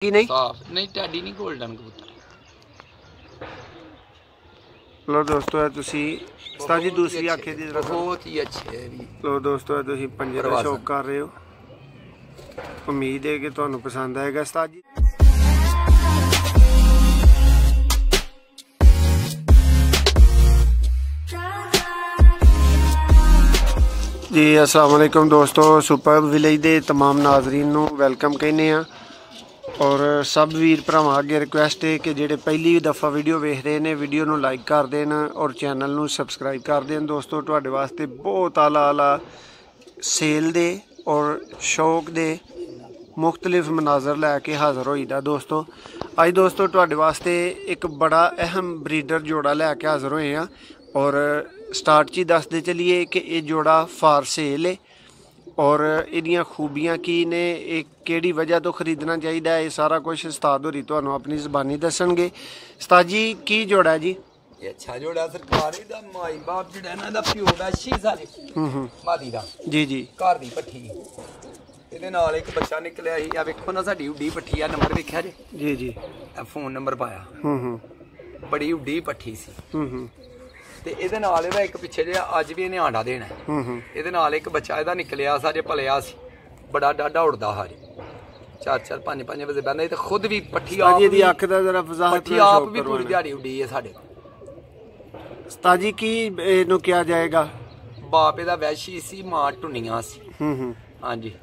कि नहीं साफ नहीं टैडी नहीं गोल्डन कबूतर। लो दोस्तों है तुसी उस्ताद जी दूसरी आंखें दी जरा बहुत ही अच्छे है भी। लो दोस्तों है तुसी पंजे दा शौक कर रहे हो। उम्मीद है कि तुहानू पसंद आएगा उस्ताद जी। जी अस्सलाम वालेकुम दोस्तों, सुपर विलेज दे तमाम नाजरीन नू वेलकम कहने आ और सब वीर भरावां अगे रिक्वेस्ट है कि जेडे पहली दफ़ा वीडियो वेख रहे हैं वीडियो नू लाइक कर देन और चैनल नू सबसक्राइब कर देन। दोस्तों तुहाडे वास्ते बहुत आला आला सेल दे और शौक दे मुख्तलिफ मनाजर लैके हाज़र होईदा। दोस्तों अज दोस्तों तुहाडे वास्ते एक बड़ा अहम ब्रीडर जोड़ा लैके हाज़र होए हैं और स्टार्ट च दसदे चलिए कि ये जोड़ा फार सेल है और इहदियां खूबियां की ने एक केड़ी वजह तो खरीदना चाहिए, ये सारा कुछ उस्ताद होरी तुहानू अपनी ज़बानी दसणगे। उस्ताद जी की जोड़ा है जी? ये अच्छा जोड़ा सरकारी दा माई बाप जेड़ा ना दा प्यो दा 6 साल मादी दा जी जी घर दी पट्ठी ਇਹਦੇ ਨਾਲ ਇੱਕ ਬੱਚਾ ਨਿਕਲਿਆ ਸੀ। ਆ ਵੇਖੋ ਨਾ ਸਾਡੀ ਉੱਡੀ ਪੱਠੀ ਆ, ਨੰਬਰ ਵੇਖਿਆ ਜੇ? जी जी ਆ ਫੋਨ ਨੰਬਰ ਪਾਇਆ। ਬੜੀ ਉੱਡੀ ਪੱਠੀ ਸੀ ਤੇ ਇਹਦੇ ਨਾਲ ਇਹਦਾ ਇੱਕ ਪਿੱਛੇ ਜਿਹਾ ਅੱਜ ਵੀ ਇਹਨੇ ਆਂਡਾ ਦੇਣਾ। ਇਹਦੇ ਨਾਲ ਇੱਕ ਬੱਚਾ ਇਹਦਾ ਨਿਕਲਿਆ ਸਾਡੇ ਭਲਿਆ ਸੀ, ਬੜਾ ਡਾਡਾ ਉੜਦਾ ਹਾਰੀ 4-5 ਵਜੇ ਬੰਦਾ। ਇਹ ਤਾਂ ਖੁਦ ਵੀ ਪੱਠੀ ਆਪ ਦੀ ਅੱਖ ਦਾ ਜ਼ਰਾ ਵਜ਼ਾਹਤ ਨਾਲ ਆਪ ਵੀ ਪੂਰੀ ਦਿਹਾੜੀ ਉੱਡੀ ਹੈ ਸਾਡੇ। ਉਸਤਾਦ ਜੀ ਕੀ ਇਹਨੂੰ ਕਿਹਾ ਜਾਏਗਾ? ਬਾਪ ਇਹਦਾ ਵੈਸ਼ੀ ਸੀ, ਮਾਂ ਟੁੰਨੀਆਂ ਸੀ। ਹਾਂਜੀ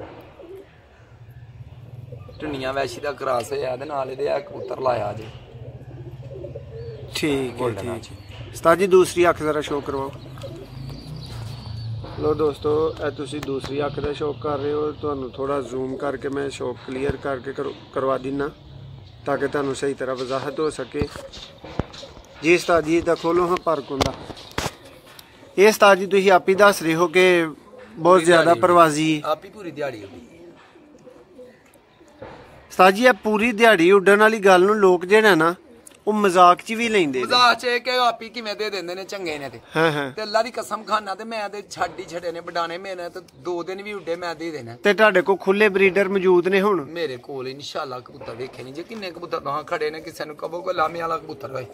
ਟੁੰਨੀਆਂ ਵੈਸ਼ੀ ਦਾ ਕਰਾਸ ਹੋਇਆ ਇਹਦੇ ਨਾਲ। ਇਹਦੇ ਆ ਕਬੂਤਰ ਲਾਇਆ ਜੀ। ठीक है ठीक है। उस्ताद जी दूसरी अख जरा शो करवाओ। लो दोस्तों ए तुसी दूसरी अख का शौक कर रहे हो, तो थोड़ा जूम करके मैं शौक क्लीयर करके करवा देना ताकि तुहानू सही तरह वजाहत हो सके। जी उस्ताद जी दा खोलो हाँ पर कुंदा। ये उस्ताद जी तुसी आप ही दस रहे हो कि बहुत ज़्यादा परवाजी आप ही पूरी दिहाड़ी होगी। उस्ताद जी पूरी दिहाड़ी उड्डण वाली गल नू लोग जेड़ा ना ਉਹ ਮਜ਼ਾਕ ਚ ਵੀ ਲੈਂਦੇ ਨੇ। ਮਜ਼ਾਕ ਚ ਕਿ ਆਪੀ ਕਿਵੇਂ ਦੇ ਦਿੰਦੇ ਨੇ ਚੰਗੇ ਨੇ ਤੇ ਤੇ ਅੱਲਾ ਦੀ ਕਸਮ ਖਾਨਾ ਤੇ ਮੈਂ ਤੇ ਛੱਡ ਹੀ ਛੜੇ ਨੇ ਬਡਾਣੇ। ਮੇਰੇ ਤੇ 2 ਦਿਨ ਵੀ ਉੱਡੇ ਮੈਂ ਦੇ ਦੇਣਾ। ਤੇ ਤੁਹਾਡੇ ਕੋਲ ਖੁੱਲੇ ਬਰੀਡਰ ਮੌਜੂਦ ਨੇ ਹੁਣ? ਮੇਰੇ ਕੋਲ ਇਨਸ਼ਾਅੱਲਾ ਕਬੂਤਰ ਵੇਖੇ ਨਹੀਂ ਜੇ ਕਿੰਨੇ ਕਬੂਤਰ ਤਾਂ ਖੜੇ ਨੇ। ਕਿਸੇ ਨੂੰ ਕਹੋ ਕੋਈ ਲਾਮੇ ਵਾਲਾ ਕਬੂਤਰ ਹੋਏ।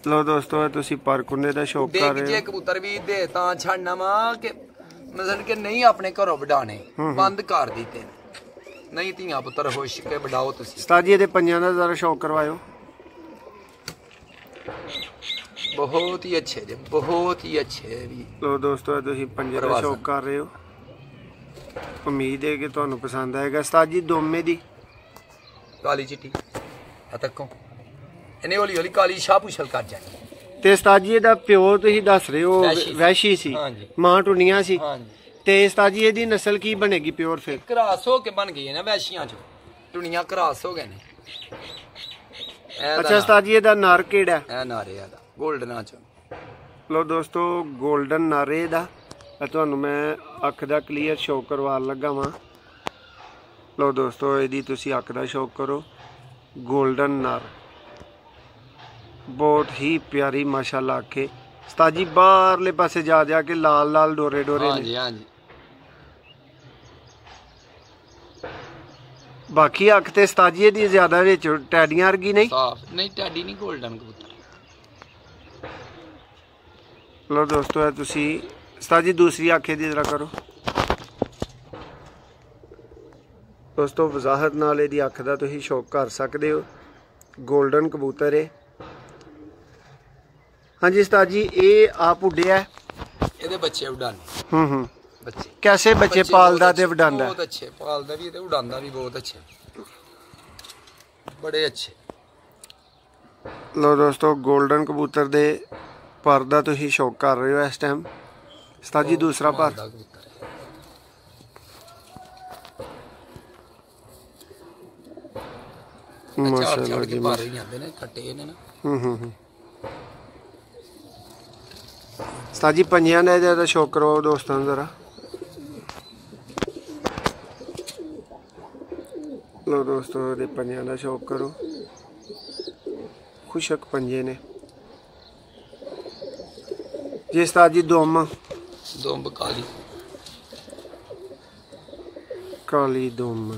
ਲੋ ਦੋਸਤੋ ਤੁਸੀਂ ਪਰਕੁੰਨੇ ਦਾ ਸ਼ੌਕ ਕਰ ਰਹੇ ਹੋ। ਜੇ ਕਬੂਤਰ ਵੀ ਦੇ ਤਾਂ ਛੱਡਣਾ ਵਾ ਕਿ ਮਤਲਬ ਕਿ ਨਹੀਂ ਆਪਣੇ ਘਰੋਂ ਬਡਾਣੇ ਬੰਦ ਕਰ ਦਿੱਤੇ। ਨਹੀਂ ਧੀਆਂ ਪੁੱਤਰ ਹੋਸ਼ ਕੇ ਬਡਾਓ ਤੁਸੀਂ। ਉਸਤਾਦ ਜੀ ਇਹਦੇ ਪੰਜਾਂ ਦਾ ਜ਼ਰਾ ਸ਼ੌਕ ਕਰਵਾਇਓ। बहुत ही अच्छे जे, बहुत ही अच्छे भी। लो दोस्तों तुसी पंजे दा शौक कर रहे हो, उम्मीद है कि तुहानू पसंद आएगा। उस्ताद जी दोमे दी काली चिट्टी आ तको इन्हें हौली हौली काली शाह पुछल कर जानी। ते उस्ताद जी दा प्यो तुसी दस रहे हो वैशी सी, मां टुनियां सी। ते उस्ताद जी दी नस्ल की बनेगी प्योर? फिर क्रास हो के बन गई है ना वैशियां चो, टुनियां क्रास हो गए ने। अच्छा उस्ताद जी दा नर केड़ा है? ए नारे दा गोल्डन च। लो दोस्तों गोल्डन नारे दा तुहानू मैं अख दा क्लीयर शो करवान लगा वां। लो दोस्तों इहदी तुसी अख दा शौक करो। गोल्डन नर बहुत ही प्यारी माशाल्लाह अख है। उस्ताद जी बाहरले पासे जा के लाल लाल डोरे डोरे ने। हां जी बाकी अख ते उस्ताद जी दी ज्यादा विच टैडियां वर्गी नहीं? साफ नहीं टैडी नहीं गोल्डन कबूतर। लो दोस्तों है तुसी उस्ताद जी दूसरी आंखें दी जरा करो। दोस्तों वजाहत नाल इहदी अख दा तुसी शौक कर सकदे हो। गोल्डन कबूतर है। हाँ जी उस्ताद जी ये आप उड्डिया है? ਇਹਦੇ ਬੱਚੇ ਉਡਾਣੇ। ਬੱਚੇ कैसे बच्चे पालदा ते उडांदा? बहुत अच्छे पालदा भी ते उड़ांदा भी बहुत अच्छे, बड़े अच्छे। लो दोस्तों गोल्डन कबूतर दे पर दा तुसी शौक कर रहे हो इस टाइम। उस्ताद जी दूसरा पर माशाल्लाह जी पर ही आंदे ने खट्टे ने ना। उस्ताद जी पंजियां दा ज्यादा शौक करवाओ दोस्तों जरा। लो दोस्तों दे पंजियां दा शौक करो। खुशक पंजे ने जी। उस्ताद जी दुम्ब काली दुम्ब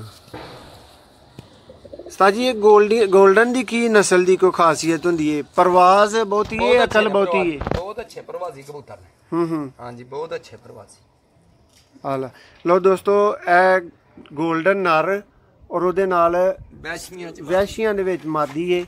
उस्ताद जी ये गोल्डन दी की नस्ल दी कोई खासियत हुंदी है? परवाज बहुती है, अकल बहुती है? बहुत अच्छे प्रवासी कबूतर ने। हाँ जी, बहुत अच्छे प्रवासी। आला लो दोस्तों, ए गोल्डन नर और ਉਹਦੇ ਨਾਲ ਵੈਸ਼ੀਆਂ ਦੇ ਵਿੱਚ ਮਾਦੀ ਹੈ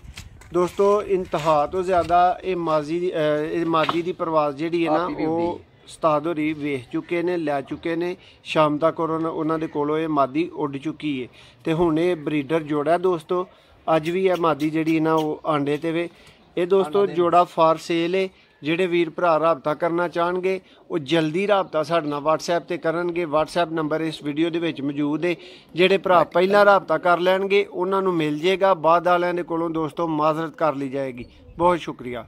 ਦੋਸਤੋ। ਇੰਤਹਾ ਤੋਂ ਜ਼ਿਆਦਾ ਇਹ ਮਾਦੀ ਦੀ ਪਰਵਾਜ਼ ਜਿਹੜੀ ਹੈ ਨਾ ਉਹ ਉਸਤਾਦ ਹੋਰੀ ਵੇਖ ਚੁੱਕੇ ਨੇ, ਲੈ ਚੁੱਕੇ ਨੇ। ਸ਼ਾਮ ਤੱਕ ਉਹਨਾਂ ਦੇ ਕੋਲੋਂ ਇਹ ਮਾਦੀ ਉੱਡ ਚੁੱਕੀ ਹੈ ਤੇ ਹੁਣ ਇਹ ਬਰੀਡਰ ਜੋੜਾ ਦੋਸਤੋ। ਅੱਜ ਵੀ ਇਹ ਮਾਦੀ ਜਿਹੜੀ ਨਾ ਉਹ ਆਂਡੇ ਤੇ ਵੇ। ਇਹ ਦੋਸਤੋ ਜੋੜਾ ਫਾਰ ਸੇਲ ਹੈ। ਜਿਹੜੇ ਵੀਰ ਭਰਾ ਰਾਬਤਾ ਕਰਨਾ ਚਾਹਣਗੇ ਉਹ ਜਲਦੀ ਰਾਬਤਾ ਸਾਡੇ ਨਾਲ WhatsApp ਤੇ ਕਰਨਗੇ। WhatsApp ਨੰਬਰ ਇਸ ਵੀਡੀਓ ਦੇ ਵਿੱਚ ਮੌਜੂਦ ਹੈ। ਜਿਹੜੇ ਭਰਾ ਪਹਿਲਾਂ ਰਾਬਤਾ ਕਰ ਲੈਣਗੇ ਉਹਨਾਂ ਨੂੰ ਮਿਲ ਜੇਗਾ, ਬਾਅਦ ਵਾਲਿਆਂ ਦੇ ਕੋਲੋਂ ਦੋਸਤੋ ਮਾਜ਼ਰਤ ਕਰ ਲਈ ਜਾਏਗੀ। ਬਹੁਤ ਸ਼ੁਕਰੀਆ।